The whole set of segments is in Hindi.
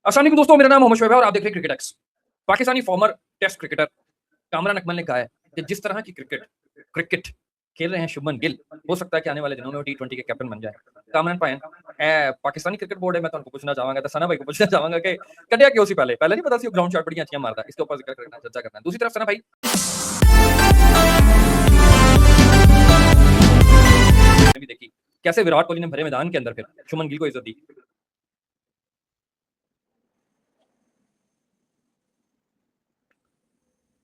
अस्सलाम वालेकुम दोस्तों, मेरा नाम मोहम्मद शोएब है और आप देख रहे हैं cricket X. Pakistani former test cricketer Kamran Akmal ने कहा है कि जिस तरह की क्रिकेट क्रिकेट खेल रहे हैं शुभमन गिल, हो सकता है कि आने वाले दिनों में वो टी20 के कैप्टन बन जाए। कामरान भाईन पाकिस्तानी क्रिकेट बोर्ड है, मैं तुमको पूछना चाहूंगा, सना भाई को पूछना चाहूंगा कि कटिया क्यों सी पहले पहले नहीं पता सी ग्राउंड शॉट बड़ी अच्छी मारता है, इसके ऊपर जिक्र करना चर्चा करना है। दूसरी तरफ सना भाई ने भी देखी कैसे विराट कोहली ने भरे मैदान के अंदर फिर शुभमन गिल को इज्जत दी।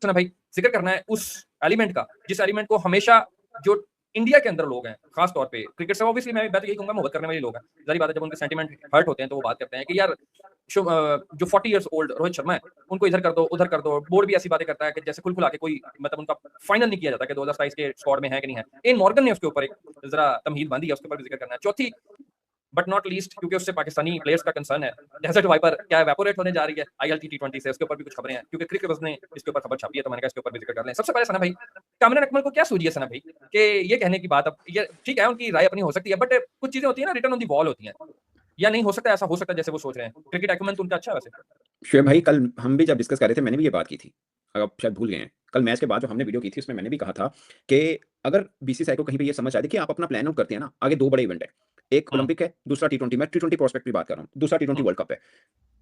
सना भाई जिक्र करना है उस एलिमेंट का जिस एलिमेंट को हमेशा जो इंडिया के अंदर लोग हैं, खास तौर पे क्रिकेट से ऑब्वियसली मैं यही कहूंगा, मोहब्बत करने वाले लोग हैं। जारी बात है, जब उनके सेंटीमेंट हर्ट होते हैं तो वो बात करते हैं कि यार जो 40 इयर्स ओल्ड रोहित शर्मा है उनको इधर कर दो उधर कर दो। बोर्ड भी ऐसी बातें करता है कि जैसे खुल खुला के कोई मतलब उनका फाइनल नहीं किया जाता कि 2027 के स्क्वाड में है कि नहीं है। इन मॉर्गन ने उसके ऊपर एक जरा तमहीद बांधी है, उसके ऊपर भी जिक्र करना है। चौथी बट नॉट लीस्ट, क्योंकि उससे पाकिस्तानी प्लेयर्स का कंसर्न है, डेजर्ट वाइपर क्या इवेपोरेट होने जा रही है आईएलटी टी20 से, उसके ऊपर भी कुछ खबरें हैं क्योंकि क्रिकेट बज़ ने इसके ऊपर खबर छापी है, तो मैंने कहा इसके ऊपर भी जिक्र कर लें। सबसे पहले सना भाई, कामरान अकमल को क्या सूझी है सना भाई कि ये कहने की बात, अब ये ठीक है उनकी राय अपनी हो सकती है, बट कुछ चीजें होती है ना रिटर्न ऑन दी वॉल होती हैं, या नहीं हो सकता ऐसा हो सकता है जैसे वो सोच रहे हैं। क्रिकेट एक्यूमेंट तो उनका अच्छा है वैसे। शुएब भाई, कल हम भी जब डिस्कस कर रहे थे मैंने भी ये बात की थी। आप शायद भूल गए हैं। कल मैच के बाद जो हमने वीडियो की थी उसमें मैंने भी कहा था कि अगर बीसीसीआई को कहीं पे ये समझ आए, देखिए आप अपना प्लान आउट करते हैं ना, आगे 2 बड़े इवेंट है। एक हम्म, ओलंपिक है, दूसरा टी20। मैं टी20 प्रोस्पेक्ट की बात कर रहा हूँ, दूसरा टी20 हम्म, वर्ल्ड कप है।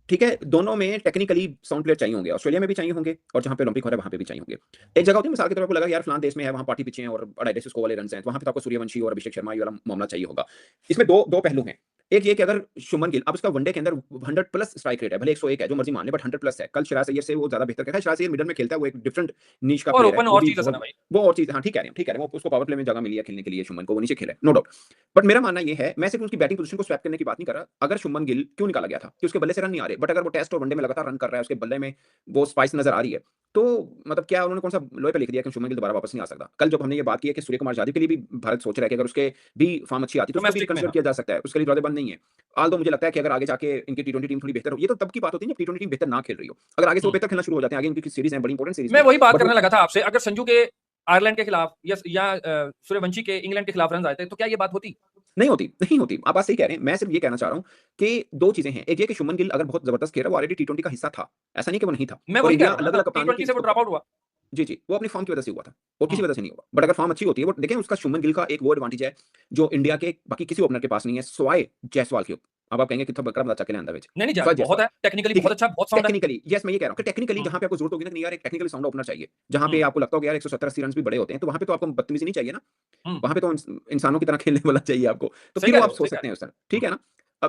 ठीक है, दोनों में टेक्निकली साउंड प्लेयर चाहिए होंगे, ऑस्ट्रेलिया में भी चाहिए होंगे और जहाँ पे ओलंपिक हो रहा है वहाँ पे भी चाहिए होंगे। एक जगह होती है मिसाल के तौर पर, लगा यार फलान देश में है, वहाँ पार्टी पिचे हैं और 250 वाले रन हैं, वहाँ पे तो आपको सूर्यवंशी और अभिषेक शर्मा ये वाला मामला चाहिए होगा। इसमें दो दो पहलू हैं। एक ये कि अगर शुभमन गिल, अब उसका वनडे के अंदर 100 प्लस स्ट्राइक रेट है, भले 101 है जो मर्जी मान ले, बट 100 प्लस है। कल शिराज अय्यर से वो ज्यादा बेहतर खेला है। शिराज अय्यर मिडल में खेलता है, वो एक डिफरेंट नीश का और प्लेयर है, ओपन वो और भी चीज है सना बहुत, भाई। वो और चीज। हाँ ठीक कह रहे हैं, ठीक कह रहे हैं, वो उसको पावर प्ले में जगह मिली है खेलने के लिए, शुभमन को वो नीचे खेला है, नो डाउट। बट मेरा मानना ये है, मैं सिर्फ उसकी बैटिंग पोजीशन को स्वैप करने की बात नहीं कर रहा। अगर शुभमन गिल क्यों निकाला गया था कि उसके बल्ले से रन नहीं आ रहे, बट अगर वो टेस्ट और वनडे में लगातार रन कर रहा है, उसके बल्ले में वो स्पाइस नजर आ रही है, तो मतलब क्या उन्होंने कौन सा लोहे पे लिख दिया कि शुभमन गिल दोबारा वापस नहीं आ सकता। कल जब हमने ये बात की है कि सूर्य कुमार यादव के लिए भी भारत सोच रहा है कि अगर उसके भी फॉर्म अच्छी आती तो उसको भी डोमेस्टिक में कंसिडर हाँ। किया जा सकता है, उसके लिए दरवाजे बंद नहीं है। आल्दो मुझे लगता है कि अगर आगे जाके इनकी टी20 टीम थोड़ी बेहतर हो, ये तो तब की बात होती है जब टी20 टीम बेहतर ना खेल रही हो। अगर आगे से वो हम्म। बेहतर खेलना शुरू हो जाते हैं, आगे इनकी सीरीज है, बड़ी इंपॉर्टेंट सीरीज भी मैं है, वही बात बट वो करने लगा था आपसे, अगर संजू के आयरलैंड के खिलाफ या सूर्यवंशी के इंग्लैंड के खिलाफ रन आए थे तो क्या ये बात होती? नहीं होती, नहीं होती। आप बात सही कह रहे हैं। मैं सिर्फ ये कहना चाह रहा हूँ कि 2 चीज़ें हैं। एक ये कि शुभमन गिल अगर बहुत ज़बरदस्त खेल रहा है, वो ऑलरेडी टी20 का हिस्सा था। ऐसा नहीं कि वो नहीं था। मैं और वही कह इंडिया रहा हूँ ना, अलग-अलग टी कप्तान ने की ट्वेंटी से वो इसको। ड्रॉप आउट हुआ। जी, जी। वो अपनी फ़ॉर्म की वज़ह से हुआ था और हम्म, किसी वज़ह से नहीं हुआ। बट अगर फ़ॉर्म अच्छी होती है, वो देखें, उसका शुभमन गिल का एक वो एडवांटेज है, जो इंडिया के बाकी किसी ओपनर के पास नहीं है, सिवाय जायसवाल के। अब आप कहेंगे कितना बकरा बंदा चक्के ले आंदा विच, नहीं नहीं सिवाय बहुत जायसवाल। है, टेक्निकली ठीक बहुत है। अच्छा, बहुत साउंड है। टेक्निकली येस, मैं ये कह रहा हूँ कि टेक्निकली हम्म, जहाँ पे आपको ज़रूरत होगी ना कि नहीं यार एक टेक्निकली साउंड ओपनर चाहिए, जहाँ पे हम्म, आपको लगता होगा यार 170-80 रन्स भी बड़े होते हैं, तो वहाँ पे तो आपको बदतमीज़ी नहीं चाहिए ना। हम्म, वहाँ पे तो इंसानों की तरह खेलने वाला चाहिए आपको। तो सही फिर कह वो रहे आप हो, सोच सही कह सकते रहे हैं उस तरह, हो। ठीक है ना?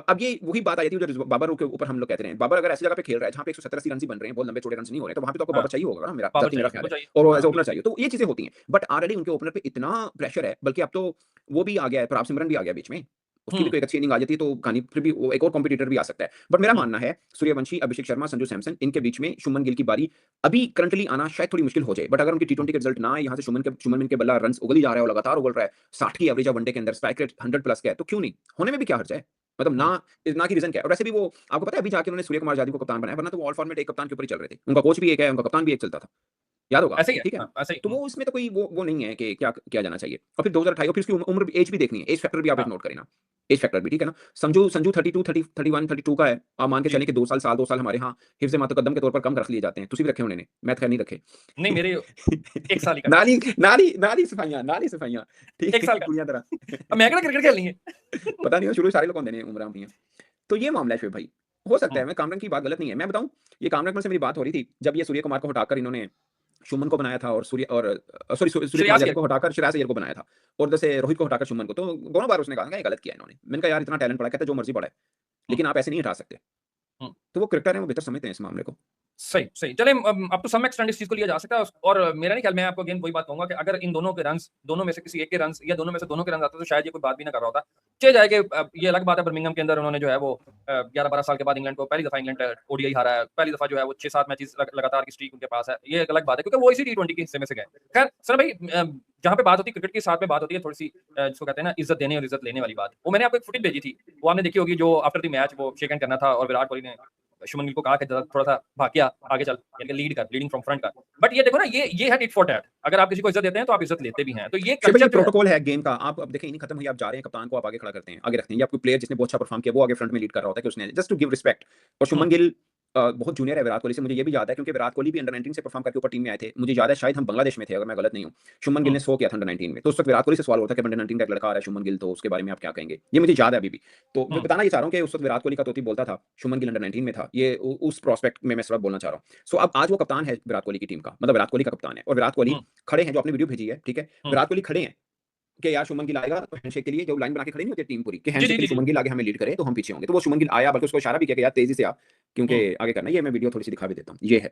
अब ये वही बात आ जाती है जो बाबर के ऊपर हम लोग कहते हैं। बाबर अगर ऐसी जगह पे खेल रहा है जहाँ पे 170-80 रन ही बन रहे हैं, बहुत लंबे चौड़े रन्स नहीं हो रहे हैं, तो वहाँ पे तो आपको हाँ, बाबर चाहिए होगा ना, मेरा जहाँ पावर तक मेरा चाहिए, ख्याल बिल्कुल है। चाहिए। और हाँ एज़ अ ओपनर बिल्कुल। चाहिए। तो ये चीज़ें होती हैं। बट ऑलरेडी उनके ओपनर पे इतना प्रेशर है, बल्कि अब तो वो भी आ गया है, प्रताप सिमरन भी आ गया बीच में। उसकी भी हम्म, कोई एक अच्छी इनिंग आ जाती है तो कहानी फिर भी वो एक और कॉम्पिटिटर भी आ सकता है। बट मेरा हम्म, मानना है सूर्यवंशी, अभिषेक शर्मा, संजू सैमसन, इनके बीच में शुभमन गिल की बारी अभी करंटली आना शायद थोड़ी मुश्किल हो जाए। बट अगर उनकी हम्म, टी20 के रिजल्ट ना आए, यहाँ से शुभमन गिल के बल्ला रन्स उगल ही जा रहा है और लगातार उगल रहा है, 60 की एवरेज है वनडे के अंदर, स्ट्राइक रेट 100 प्लस का है, तो क्यों नहीं? होने में भी क्या हर्ज है? मतलब हम्म। ना की रीज़न क्या है? और वैसे भी वो आपको पता है अभी जाके उन्होंने सूर्य कुमार यादव को कप्तान बनाया, वरना तो वो ऑल फॉर्मेट एक कप्तान के ऊपर ही चल रहे थे। उनका कोच भी एक है, उनका कप्तान भी एक चलता था। याद होगा ऐसे ही आपको, है, ठीक है ना? हाँ ऐसे ही। तो वो इसमें तो कोई वो नहीं है कि क्या किया जाना चाहिए। और फिर 2028 और फिर उसकी उम्र एज भी देखनी है। एज फैक्टर भी आप एक हाँ नोट करें ना। एज फैक्टर भी, ठीक है ना? संजू संजू 32, 30, 31, 32 का है। आप मान के जी। चलें कि 2 साल हमारे यहाँ हिफ्ज़ मातकद्दम के तौर पर कम रख लिए जाते हैं। तुसी भी रखे होने ने, मैं तो खैर नहीं रखे। नहीं मेरे 1 साल ही का नाली नाली नाली सफाइयाँ, ठीक 1 साल है, का। कुड़ियाँ तरह। अब मैं कहना क्रिकेट खेलनी है। पता नहीं है शुरू से सारे लोग कौन देने उम्र अपनी है। तो ये मामला है शुएब भाई। हो सकता हम्म, है, मैं कामरान की बात गलत नहीं है। मैं बताऊँ, ये कामरान अकमल से मेरी बात हो रही थी, जब ये सूर्य कुमार को हटाकर इन्होंने शुभमन को बनाया था और सूर्य कुमार श्रेयास यादव अय्यर को को। हटाकर श्रेयस अय्यर को बनाया था। और जैसे रोहित को हटाकर शुभमन को, तो दोनों बार उसने कहा ना ये गलत किया इन्होंने। मैंने कहा यार इतना टैलेंट पड़ा है, कहता है जो मर्जी पड़ा है, हम्म, लेकिन आप ऐसे नहीं हटा सकते। हम्म। तो वो क्रिकेटर हैं, वो बेहतर समझते हैं इस मामले को। सही, सही। चलें अप टू सम एक्सटेंट इस चीज़ को लिया जा सकता है और मेरा नहीं ख्याल, मैं आपको अगेन वही बात कहूँगा कि अगर इन दोनों के रन्स, दोनों में से किसी एक के रन्स या दोनों में से दोनों के रन्स आते तो शायद ये कोई बात भी ना कर रहा होता। चले जाए कि ये अलग बात है, बर्मिंघम के अंदर उन्होंने जो है वो 11-12 साल के बाद इंग्लैंड को पहली दफ़ा इंग्लैंड ओडीआई हारा है। पहली दफ़ा जो है वो 6-7 मैचेज़ लगातार की स्ट्रीक उनके पास है। ये एक अलग बात है क्योंकि वो इसी टी20 के हिस्से में से गए। खैर सर भाई, जहाँ पे बात होती है क्रिकेट के साथ में बात होती है थोड़ी-सी जिसको कहते हैं ना इज़्ज़त देने और इज़्ज़त लेने वाली बात। वो मैंने आपको एक फुटेज भेजी थी। वो आपने देखी होगी जो आफ्टर द मैच वो शेक हैंड करना था और विराट कोहली ने शुभमन गिल को कहा कि थोड़ा सा भाग गया आगे चल, यानी लीड कर, लीडिंग फ्रॉम फ्रंट कर। बट ये देखो ना, ये है टिट फॉर टैट। अगर आप किसी को इज्जत देते हैं तो आप इज्जत लेते भी हैं। तो ये शोएब भाई, कल्चर जो है, प्रोटोकॉल है गेम का। आप अब देखें, इनिंग खत्म हुई, आप जा रहे हैं, कप्तान को आप आगे खड़ा करते हैं, आगे रखते हैं, या आपको प्लेयर जिसने बहुत अच्छा परफॉर्म किया वो आगे फ्रंट में लीड कर रहा होता है कि उसने जस्ट टू गिव रिस्पेक्ट। और शुभमन गिल बहुत जूनियर है विराट कोहली से, मुझे ये भी याद है क्योंकि विराट कोहली भी अंडर 19 से परफॉर्म करके ऊपर टीम में आए थे। मुझे याद है शायद हम बांग्लादेश में थे, अगर मैं गलत नहीं हूं। शुभमन गिल ने 100 किया था अंडर 19 में, तो उस वक्त विराट कोहली से सवाल होता है कि अंडर 19 का एक लड़का आ रहा है शुभमन गिल, तो उसके बारे में आप क्या कहेंगे? ये मुझे याद है अभी भी। तो मैं बताना ये चाह रहा हूं कि उस वक्त विराट कोहली का तोती बोलता था, शुभमन गिल अंडर 19 में था। ये उस प्रोस्पेक्ट में मैं सिर्फ बोलना चाह रहा हूं। सो अब आज वो कप्तान है विराट कोहली की टीम का, मतलब विराट कोहली का कप्तान है, और विराट कोहली खड़े हैं, जो आपने वीडियो भेजी है, ठीक है, विराट कोहली खड़े हैं कि यार शुभमन गिल आएगा तो हैंडशेक के लिए, जो लाइन बना के खड़ी नहीं होती टीम पूरी, कि जी हैंडशेक जी के लिए जी शुभमन गिल आगे हमें लीड करे तो हम पीछे होंगे। तो वो शुभमन गिल आया, बल्कि उसको इशारा भी किया कि यार तेजी से आ, क्योंकि आगे करना है। ये मैं वीडियो थोड़ी सी दिखा भी देता हूँ, ये है,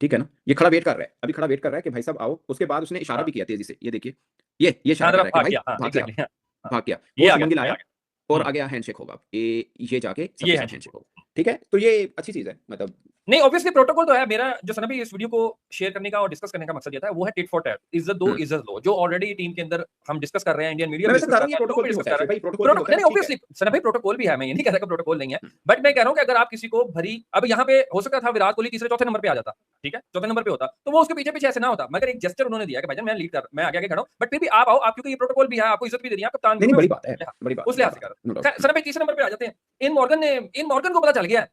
ठीक है ना, ये खड़ा वेट कर रहा है, अभी खड़ा वेट कर रहा है कि भाई साहब आओ। उसके बाद उसने इशारा हाँ भी किया तेजी से, ये देखिए, ये इशारा हाँ, कर जरा रहा है कि भाग भाई गया, हाँ भाग गया, एग्जैक्टली, हाँ हाँ, भाग गया। ये वो आ शुभमन गिल गया, ये आ आया गया। और आ गया, हैंडशेक होगा, ये जाके सबके ये साथ हैंडशेक। हैंडशेक होगा, ठीक है। तो ये अच्छी चीज है, मतलब नहीं, ऑब्वियसली प्रोटोकॉल तो है। मेरा जो सना भाई इस वीडियो को शेयर करने का और डिस्कस करने का मकसद ये था, वो है टिट फॉर टैट, इज्जत दो इज्जत लो, जो ऑलरेडी टीम के अंदर हम डिस्कस कर रहे हैं, इंडियन मीडिया मैं भी वैसे डिस्कस बता कर रहा हूँ ये रहा है, लोग प्रोटोकॉल भी भी डिस्कस होता कर है रहे भाई, हैं। प्रोटोकॉल भी होता है, नहीं, बस ठीक है। ऑब्वियसली सना भाई प्रोटोकॉल भी है, मैं ये नहीं कह रहा कि प्रोटोकॉल नहीं है, बट मैं कह रहा हूँ कि अगर आप किसी को भरी, अब यहाँ पे हो सकता था विराट कोहली तीसरे चौथे नंबर पे आ जाता, ठीक है, चौथे नंबर पे होता, तो वो उसके पीछे पीछे ऐसे ना होता, मगर एक जेस्चर उन्होंने दिया कि भाईजान मैं लीड कर, मैं आगे आगे खड़ा हूँ, बट फिर भी आप आओ, आप क्योंकि ये प्रोटोकॉल भी है, आपको इज्जत भी देनी है, आप कप्तान भी नहीं हो, नहीं, मैं बड़ी बात है, बड़ी बात उस है, लिहाज बड़ी से बात कर है, नो रहा हूँ। डाउट। सना भाई तीसरे नंबर पे आ जाते हैं। इन मॉर्गन को पता चल गया है